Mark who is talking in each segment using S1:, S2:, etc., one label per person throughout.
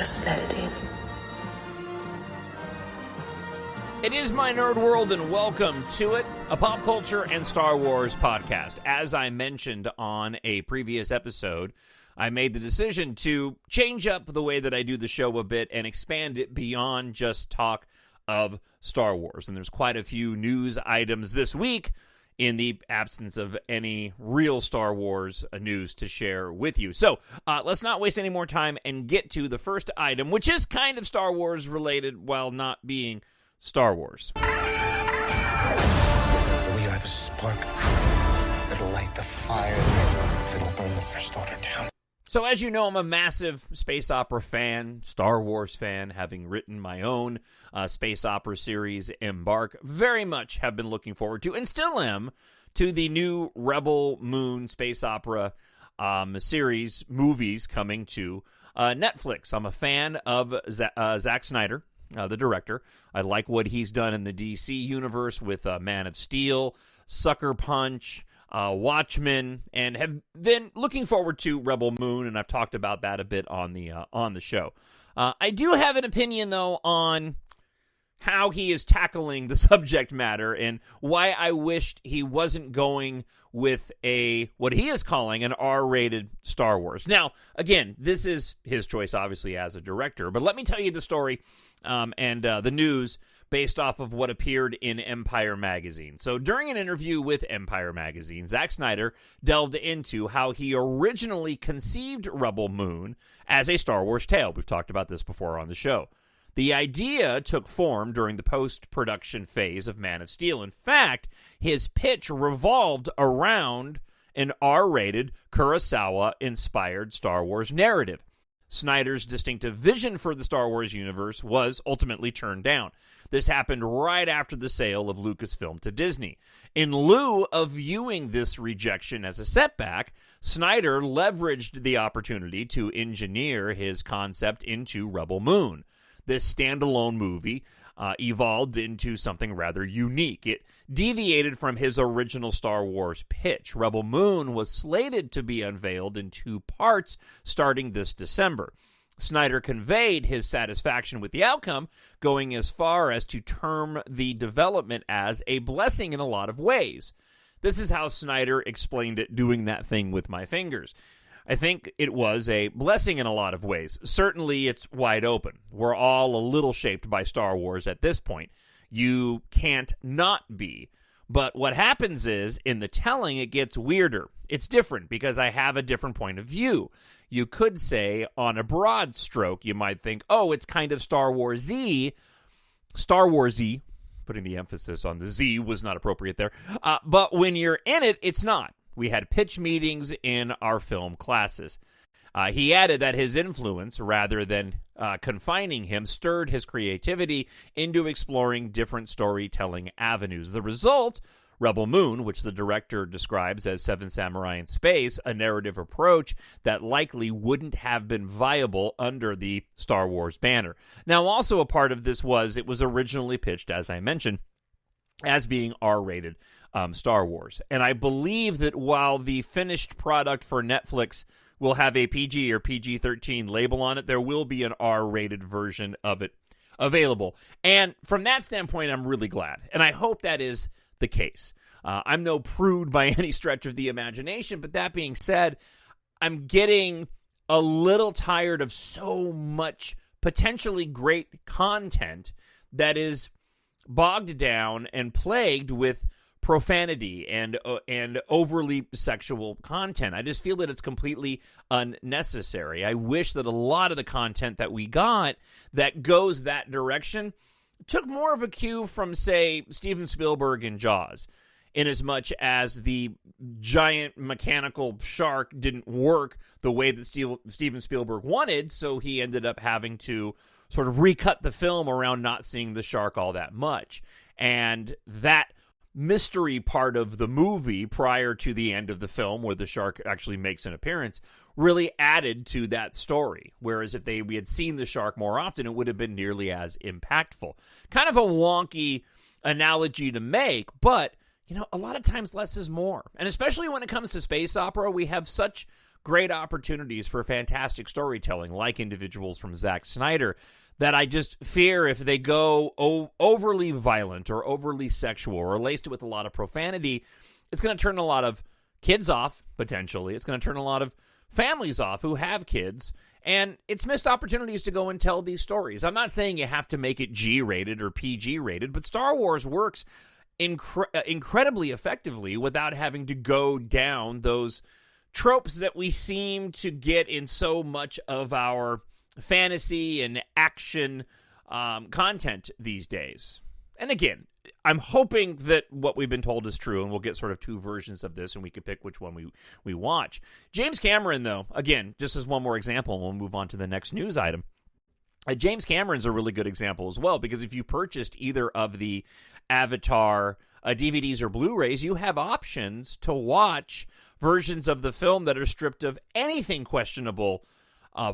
S1: Just let it in.
S2: It is my nerd world, and welcome to it, a pop culture and Star Wars podcast. As I mentioned on a previous episode, I made the decision to change up the way that I do the show a bit and expand it beyond just talk of Star Wars. And there's quite a few news items this week in the absence of any real Star Wars news to share with you. So let's not waste any more time and get to the first item, which is kind of Star Wars related while not being Star Wars.
S3: We are the spark that'll light the fire that'll burn the First Order down.
S2: So as you know, I'm a massive space opera fan, Star Wars fan, having written my own space opera series, EMBARK. Very much have been looking forward to, and still am, to the new Rebel Moon space opera series movies coming to Netflix. I'm a fan of Zack Snyder, the director. I like what he's done in the DC universe with Man of Steel, Sucker Punch, Watchmen, and have been looking forward to Rebel Moon, and I've talked about that a bit on the show. I do have an opinion, though, on how he is tackling the subject matter and why I wished he wasn't going with what he is calling an R-rated Star Wars. Now, again, this is his choice, obviously, as a director, but let me tell you the story and the news based off of what appeared in Empire Magazine. So during an interview with Empire Magazine, Zack Snyder delved into how he originally conceived Rebel Moon as a Star Wars tale. We've talked about this before on the show. The idea took form during the post-production phase of Man of Steel. In fact, his pitch revolved around an R-rated, Kurosawa-inspired Star Wars narrative. Snyder's distinctive vision for the Star Wars universe was ultimately turned down. This happened right after the sale of Lucasfilm to Disney. In lieu of viewing this rejection as a setback, Snyder leveraged the opportunity to engineer his concept into Rebel Moon. This standalone movie evolved into something rather unique. It deviated from his original Star Wars pitch. Rebel Moon was slated to be unveiled in 2 parts starting this December. Snyder conveyed his satisfaction with the outcome, going as far as to term the development as a blessing in a lot of ways. This is how Snyder explained it, doing that thing with my fingers. I think it was a blessing in a lot of ways. Certainly, it's wide open. We're all a little shaped by Star Wars at this point. You can't not be. But what happens is, in the telling, it gets weirder. It's different because I have a different point of view. You could say, on a broad stroke, you might think, oh, it's kind of Star Wars-y. Star Wars-y. Putting the emphasis on the Z was not appropriate there. But when you're in it, it's not. We had pitch meetings in our film classes. He added that his influence, rather than confining him, stirred his creativity into exploring different storytelling avenues. The result, Rebel Moon, which the director describes as Seven Samurai in Space, a narrative approach that likely wouldn't have been viable under the Star Wars banner. Now, also a part of this was it was originally pitched, as I mentioned, as being R-rated Star Wars. And I believe that while the finished product for Netflix will have a PG or PG-13 label on it, there will be an R-rated version of it available. And from that standpoint, I'm really glad. And I hope that is the case. I'm no prude by any stretch of the imagination, but that being said, I'm getting a little tired of so much potentially great content that is bogged down and plagued with profanity and overly sexual content. I just feel that it's completely unnecessary. I wish that a lot of the content that we got that goes that direction took more of a cue from, say, Steven Spielberg in Jaws, in as much as the giant mechanical shark didn't work the way that Steven Spielberg wanted, so he ended up having to sort of recut the film around not seeing the shark all that much. And that mystery part of the movie prior to the end of the film, where the shark actually makes an appearance, really added to that story. Whereas if we had seen the shark more often, it would have been nearly as impactful. Kind of a wonky analogy to make, but, you know, a lot of times less is more. And especially when it comes to space opera, we have such great opportunities for fantastic storytelling, like individuals from Zack Snyder, that I just fear if they go overly violent or overly sexual or laced it with a lot of profanity, it's going to turn a lot of kids off, potentially. It's going to turn a lot of families off who have kids, and it's missed opportunities to go and tell these stories. I'm not saying you have to make it G-rated or PG-rated, but Star Wars works incredibly effectively without having to go down those tropes that we seem to get in so much of our fantasy and action content these days. And again, I'm hoping that what we've been told is true, and we'll get sort of two versions of this, and we can pick which one we watch. James Cameron, though, again, just as one more example, and we'll move on to the next news item. James Cameron's a really good example as well, because if you purchased either of the Avatar DVDs or Blu-rays, you have options to watch versions of the film that are stripped of anything questionable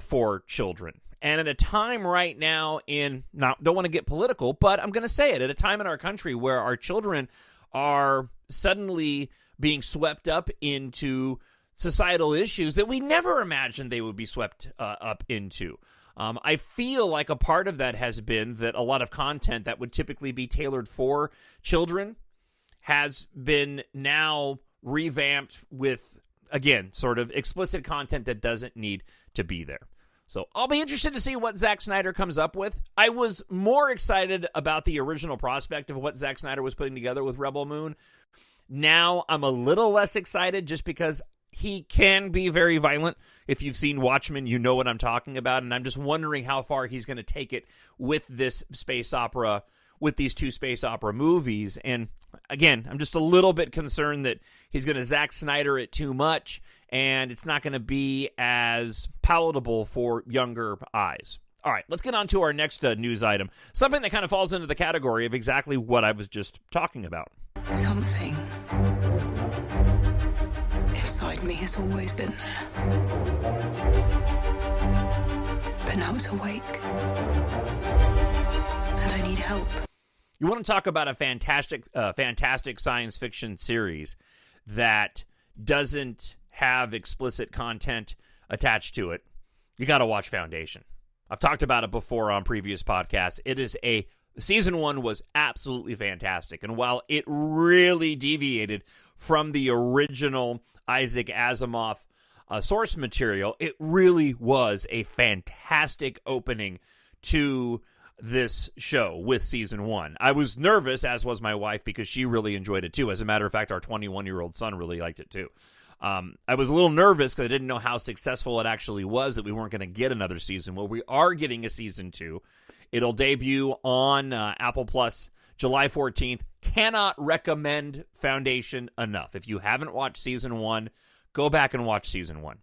S2: for children. And at a time right now don't want to get political, but I'm going to say it, at a time in our country where our children are suddenly being swept up into societal issues that we never imagined they would be swept up into. I feel like a part of that has been that a lot of content that would typically be tailored for children has been now revamped with, again, sort of explicit content that doesn't need to be there. So I'll be interested to see what Zack Snyder comes up with. I was more excited about the original prospect of what Zack Snyder was putting together with Rebel Moon. Now I'm a little less excited just because he can be very violent. If you've seen Watchmen, you know what I'm talking about, and I'm just wondering how far he's going to take it with this space opera, with these two space opera movies. And again, I'm just a little bit concerned that he's going to Zack Snyder it too much, and it's not going to be as palatable for younger eyes. All right, let's get on to our next news item. Something that kind of falls into the category of exactly what I was just talking about.
S1: Something inside me has always been there. But now it's awake. And I need help.
S2: You want to talk about a fantastic science fiction series that doesn't have explicit content attached to it, you got to watch Foundation. I've talked about it before on previous podcasts. Season 1 was absolutely fantastic, and while it really deviated from the original Isaac Asimov source material, it really was a fantastic opening to this show with season 1. I was nervous, as was my wife, because she really enjoyed it too. As a matter of fact, our 21-year-old son really liked it too. I was a little nervous because I didn't know how successful it actually was, that we weren't going to get another season. Well, we are getting a season 2. It'll debut on Apple Plus July 14th. Cannot recommend Foundation enough. If you haven't watched season 1, go back and watch season 1.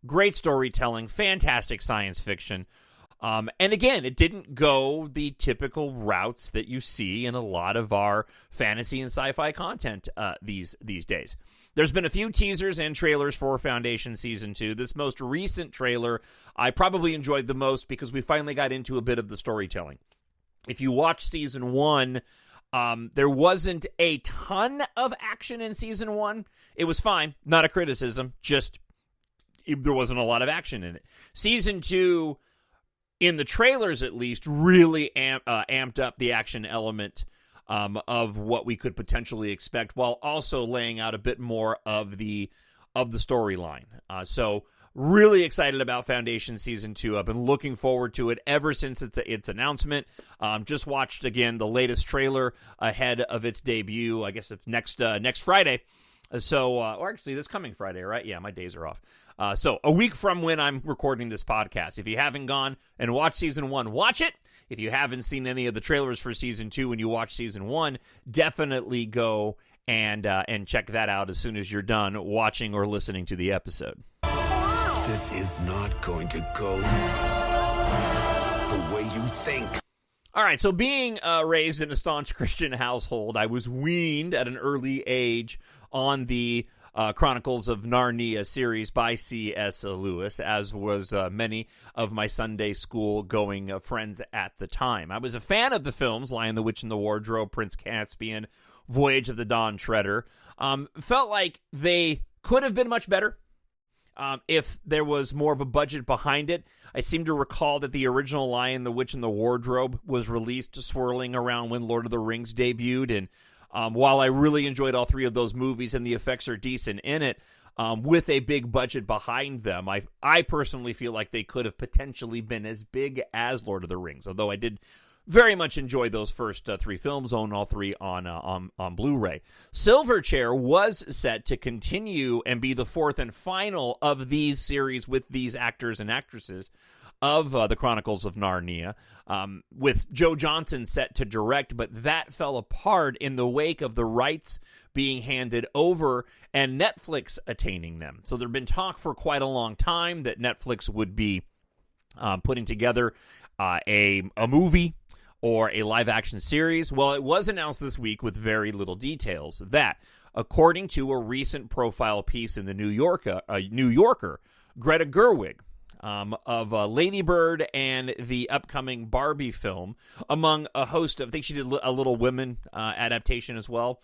S2: Great storytelling, fantastic science fiction. And again, it didn't go the typical routes that you see in a lot of our fantasy and sci-fi content these days. There's been a few teasers and trailers for Foundation Season 2. This most recent trailer I probably enjoyed the most because we finally got into a bit of the storytelling. If you watch Season 1, there wasn't a ton of action in Season 1. It was fine, not a criticism, just there wasn't a lot of action in it. Season 2, in the trailers at least, really amped up the action element of what we could potentially expect, while also laying out a bit more of the storyline. So really excited about Foundation Season 2. I've been looking forward to it ever since its announcement. Just watched, again, the latest trailer ahead of its debut. I guess it's next Friday. Or actually, this coming Friday, right? Yeah, my days are off. So a week from when I'm recording this podcast. If you haven't gone and watched Season 1, watch it. If you haven't seen any of the trailers for Season 2 when you watch Season 1, definitely go and check that out as soon as you're done watching or listening to the episode.
S3: This is not going to go the way you think.
S2: All right, so being raised in a staunch Christian household, I was weaned at an early age on the Chronicles of Narnia series by C.S. Lewis, as was many of my Sunday school-going friends at the time. I was a fan of the films Lion, the Witch, and the Wardrobe, Prince Caspian, Voyage of the Dawn Treader. Felt like they could have been much better. if there was more of a budget behind it. I seem to recall that the original Lion, the Witch, and the Wardrobe was released swirling around when Lord of the Rings debuted, and while I really enjoyed all three of those movies and the effects are decent in it, with a big budget behind them, I personally feel like they could have potentially been as big as Lord of the Rings, although I did very much enjoy those first three films, own all three on Blu-ray. Silverchair was set to continue and be the fourth and final of these series with these actors and actresses of the Chronicles of Narnia, with Joe Johnston set to direct, but that fell apart in the wake of the rights being handed over and Netflix attaining them. So there had been talk for quite a long time that Netflix would be putting together a movie or a live-action series. Well, it was announced this week with very little details that, according to a recent profile piece in the New Yorker, Greta Gerwig, of Lady Bird and the upcoming Barbie film, among a host of, I think she did a Little Women adaptation as well.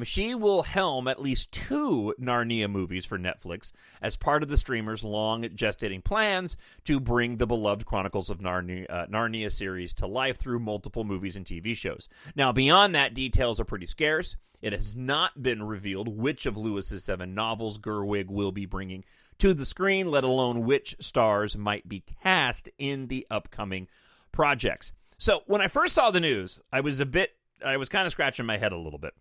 S2: She will helm at least 2 Narnia movies for Netflix as part of the streamer's long gestating plans to bring the beloved Chronicles of Narnia series to life through multiple movies and TV shows. Now, beyond that, details are pretty scarce. It has not been revealed which of Lewis's 7 novels Gerwig will be bringing to the screen, let alone which stars might be cast in the upcoming projects. So when I first saw the news, I was kind of scratching my head a little bit.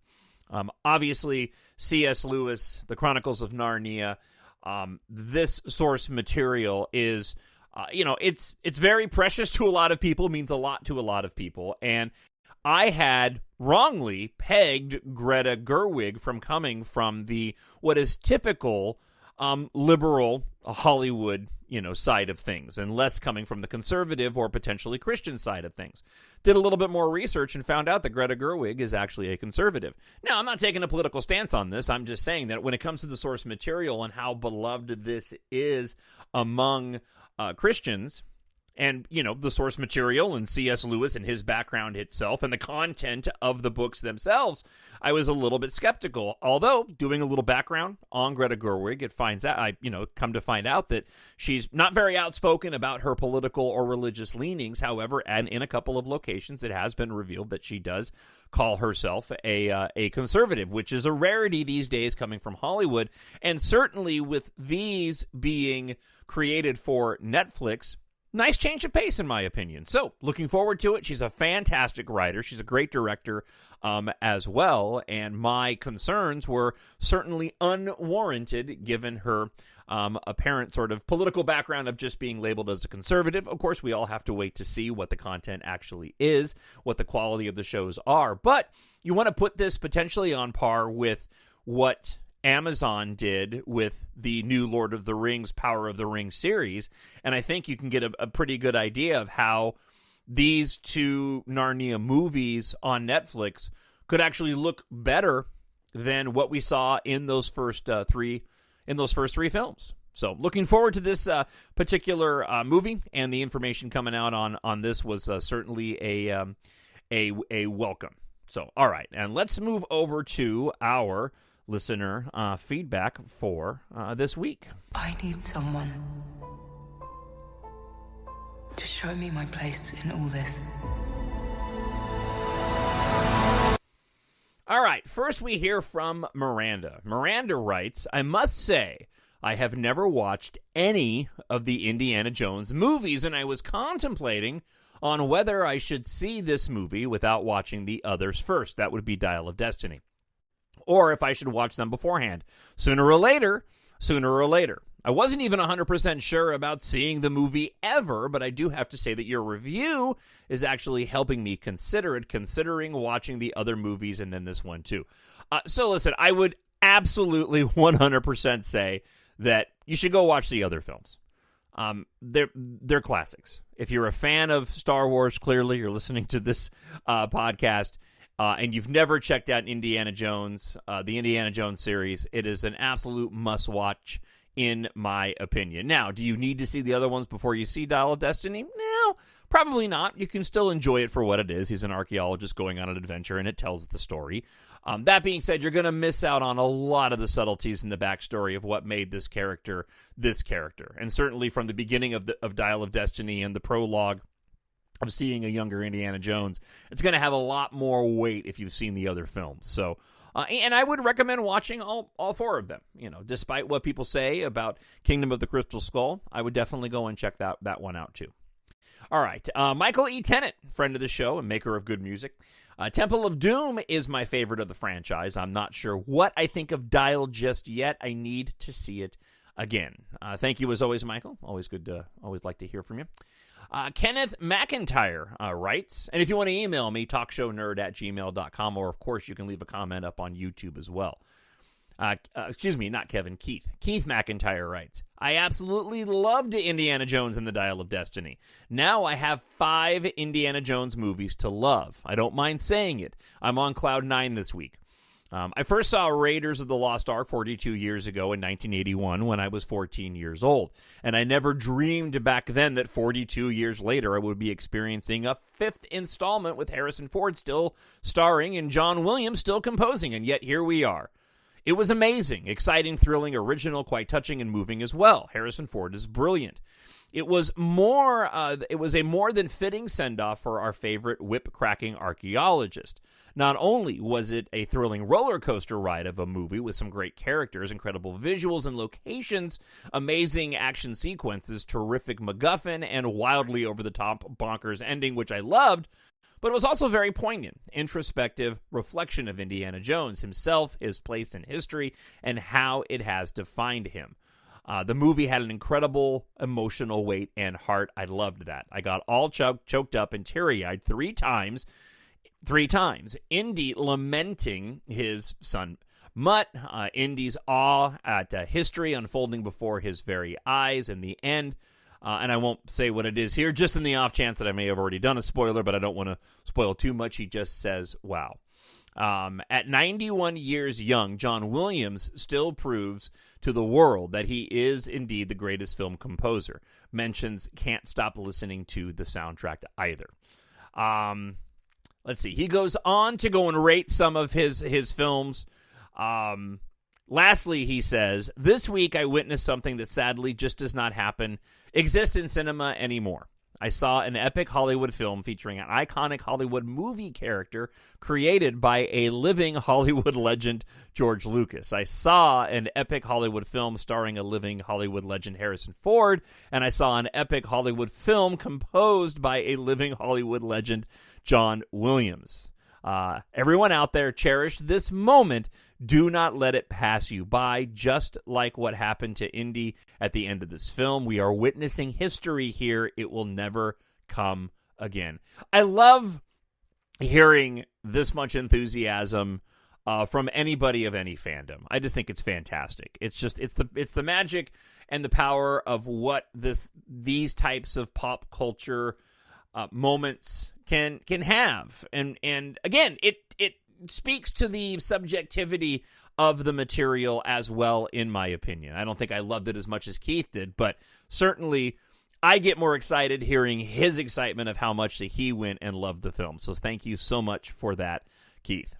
S2: Obviously, C.S. Lewis, The Chronicles of Narnia, this source material is, it's very precious to a lot of people, means a lot to a lot of people, and I had wrongly pegged Greta Gerwig from coming from the what is typical liberal Hollywood, side of things, and less coming from the conservative or potentially Christian side of things. Did a little bit more research and found out that Greta Gerwig is actually a conservative. Now, I'm not taking a political stance on this. I'm just saying that when it comes to the source material and how beloved this is among Christians, and, the source material and C.S. Lewis and his background itself and the content of the books themselves, I was a little bit skeptical. Although, doing a little background on Greta Gerwig, I come to find out that she's not very outspoken about her political or religious leanings. However, and in a couple of locations, it has been revealed that she does call herself a conservative, which is a rarity these days coming from Hollywood. And certainly with these being created for Netflix, nice change of pace, in my opinion. So, looking forward to it. She's a fantastic writer. She's a great director as well. And my concerns were certainly unwarranted, given her apparent sort of political background of just being labeled as a conservative. Of course, we all have to wait to see what the content actually is, what the quality of the shows are. But you want to put this potentially on par with what Amazon did with the new Lord of the Rings, Power of the Ring series, and I think you can get a pretty good idea of how these 2 Narnia movies on Netflix could actually look better than what we saw in those first 3 films. So, looking forward to this particular movie, and the information coming out on this was certainly a welcome. So, all right, and let's move over to our listener feedback for this week.
S1: I need someone to show me my place in all this.
S2: All right, first we hear from Miranda. Miranda writes, I must say, I have never watched any of the Indiana Jones movies, and I was contemplating on whether I should see this movie without watching the others first. That would be Dial of Destiny. Or if I should watch them beforehand. Sooner or later. I wasn't even 100% sure about seeing the movie ever, but I do have to say that your review is actually helping me consider it, considering watching the other movies and then this one too. So listen, I would absolutely 100% say that you should go watch the other films. They're classics. If you're a fan of Star Wars, clearly you're listening to this podcast, and you've never checked out Indiana Jones, the Indiana Jones series, it is an absolute must-watch, in my opinion. Now, do you need to see the other ones before you see Dial of Destiny? No, Probably not. You can still enjoy it for what it is. He's an archaeologist going on an adventure, and it tells the story. That being said, you're going to miss out on a lot of the subtleties in the backstory of what made this character. And certainly from the beginning of Dial of Destiny and the prologue of seeing a younger Indiana Jones, it's going to have a lot more weight if you've seen the other films. So, and I would recommend watching all four of them. Despite what people say about Kingdom of the Crystal Skull, I would definitely go and check that one out too. All right, Michael E. Tennant, friend of the show and maker of good music. Temple of Doom is my favorite of the franchise. I'm not sure what I think of Dial just yet. I need to see it again. Thank you as always, Michael. Always good to like to hear from you. Kenneth McIntyre writes, and if you want to email me, talkshownerd@gmail.com, or of course you can leave a comment up on YouTube as well. Excuse me, not Kevin, Keith. Keith McIntyre writes, I absolutely loved Indiana Jones and the Dial of Destiny. Now I have 5 Indiana Jones movies to love. I don't mind saying it. I'm on cloud 9 this week. I first saw Raiders of the Lost Ark 42 years ago in 1981 when I was 14 years old. And I never dreamed back then that 42 years later I would be experiencing a 5th installment with Harrison Ford still starring and John Williams still composing. And yet here we are. It was amazing, exciting, thrilling, original, quite touching and moving as well. Harrison Ford is brilliant. It was a more than fitting send-off for our favorite whip-cracking archaeologist. Not only was it a thrilling roller coaster ride of a movie with some great characters, incredible visuals and locations, amazing action sequences, terrific MacGuffin, and wildly over-the-top bonkers ending, which I loved, but it was also very poignant, introspective reflection of Indiana Jones himself, his place in history, and how it has defined him. The movie had an incredible emotional weight and heart. I loved that. I got all choked up and teary-eyed 3 times. Indy lamenting his son Mutt, Indy's awe at history unfolding before his very eyes in the end. And I won't say what it is here, just in the off chance that I may have already done a spoiler, but I don't want to spoil too much. He just says, wow. At 91 years young, John Williams still proves to the world that he is indeed the greatest film composer. Mentions can't stop listening to the soundtrack either. Let's see. He goes on to go and rate some of his films. Lastly, he says, this week I witnessed something that sadly just does not exist in cinema anymore. I saw an epic Hollywood film featuring an iconic Hollywood movie character created by a living Hollywood legend, George Lucas. I saw an epic Hollywood film starring a living Hollywood legend, Harrison Ford, and I saw an epic Hollywood film composed by a living Hollywood legend, John Williams. Everyone out there, cherish this moment. Do not let it pass you by, just like what happened to Indy at the end of this film. We are witnessing history here. It will never come again. I love hearing this much enthusiasm from anybody of any fandom. I just think it's fantastic. It's the magic and the power of what these types of pop culture moments can have, and again, it speaks to the subjectivity of the material as well, in my opinion. I don't think I loved it as much as Keith did, but certainly I get more excited hearing his excitement of how much that he went and loved the film. So thank you so much for that, Keith.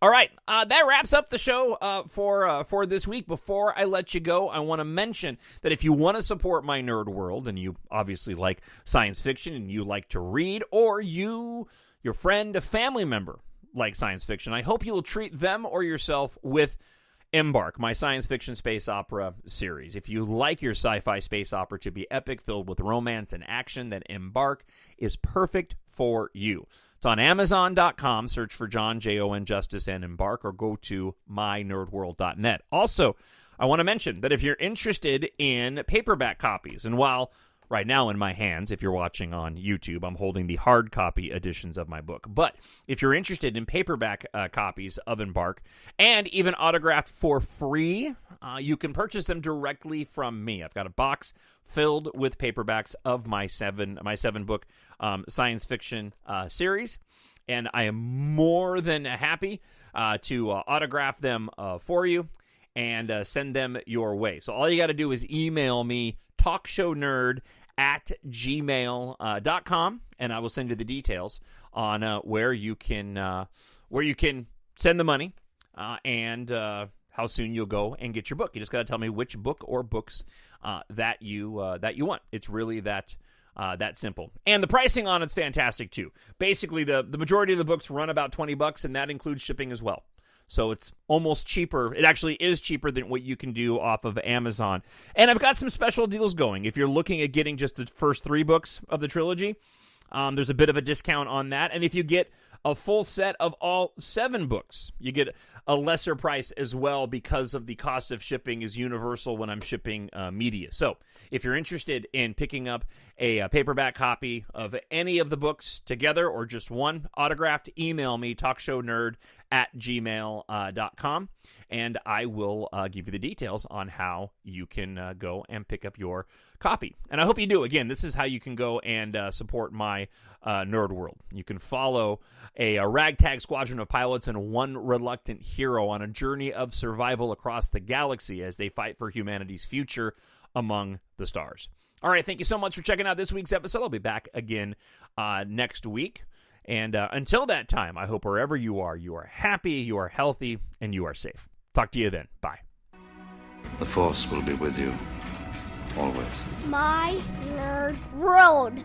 S2: All right, that wraps up the show for this week. Before I let you go, I want to mention that if you want to support my nerd world, and you obviously like science fiction and you like to read, or your friend, a family member like science fiction, I hope you will treat them or yourself with EMBARK, my science fiction space opera series. If you like your sci-fi space opera to be epic, filled with romance and action, then EMBARK is perfect for you. It's on Amazon.com. Search for Jon, Jon Justice, and EMBARK, or go to mynerdworld.net. Also, I want to mention that if you're interested in paperback copies, and while right now in my hands, if you're watching on YouTube, I'm holding the hard copy editions of my book. But if you're interested in paperback copies of EMBARK, and even autographed for free, you can purchase them directly from me. I've got a box filled with paperbacks of my seven book science fiction series, and I am more than happy to autograph them for you and send them your way. So all you got to do is email me, talkshownerd at gmail.com, and I will send you the details on where you can send the money and how soon you'll go and get your book. You just got to tell me which book or books that you want. It's really that simple. And the pricing on it's fantastic too. Basically, the majority of the books run about $20, and that includes shipping as well. So it's almost cheaper. It actually is cheaper than what you can do off of Amazon. And I've got some special deals going. If you're looking at getting just the first 3 books of the trilogy, there's a bit of a discount on that. And if you get a full set of all 7 books, you get a lesser price as well, because of the cost of shipping is universal when I'm shipping media. So if you're interested in picking up a paperback copy of any of the books together or just one autographed, email me, talkshownerd@gmail.com, and I will give you the details on how you can go and pick up your copy. And I hope you do. Again, this is how you can go and support my nerd world. You can follow a ragtag squadron of pilots and one reluctant hero on a journey of survival across the galaxy as they fight for humanity's future among the stars. All right, thank you so much for checking out this week's episode. I'll be back again next week. And until that time, I hope wherever you are happy, you are healthy, and you are safe. Talk to you then. Bye.
S4: The Force will be with you, always.
S5: My Nerd World.